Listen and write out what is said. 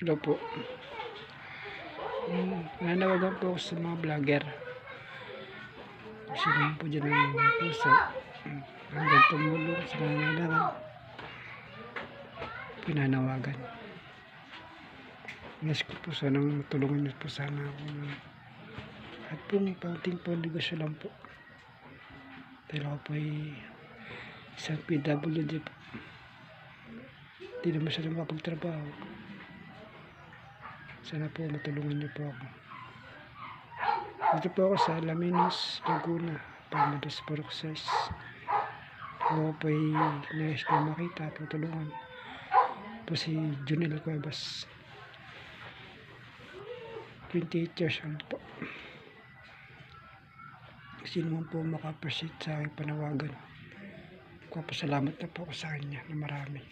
Hello po. Nanawagan po ako sa mga vlogger. Kasi naman po dyan ang puso. Hanggang tumulong sa nangangailangan. Pinanawagan. Yes ko po sanang tulungan niyo po sana ako. At po paunting negosyo lang po. Dahil ako po ay isang PWD po. Hindi naman siya makapagtrabaho. Sana po matulungan niyo po ako. Dito po ako sa Alaminos, Laguna, Palmadas, Poroxes. Ako po ay nais na makita at matulungan. Po si Junel Cuevas. 28 years old po. Sino man po makaproceed sa aking panawagan. Papasalamat na po ako sa kanya na marami.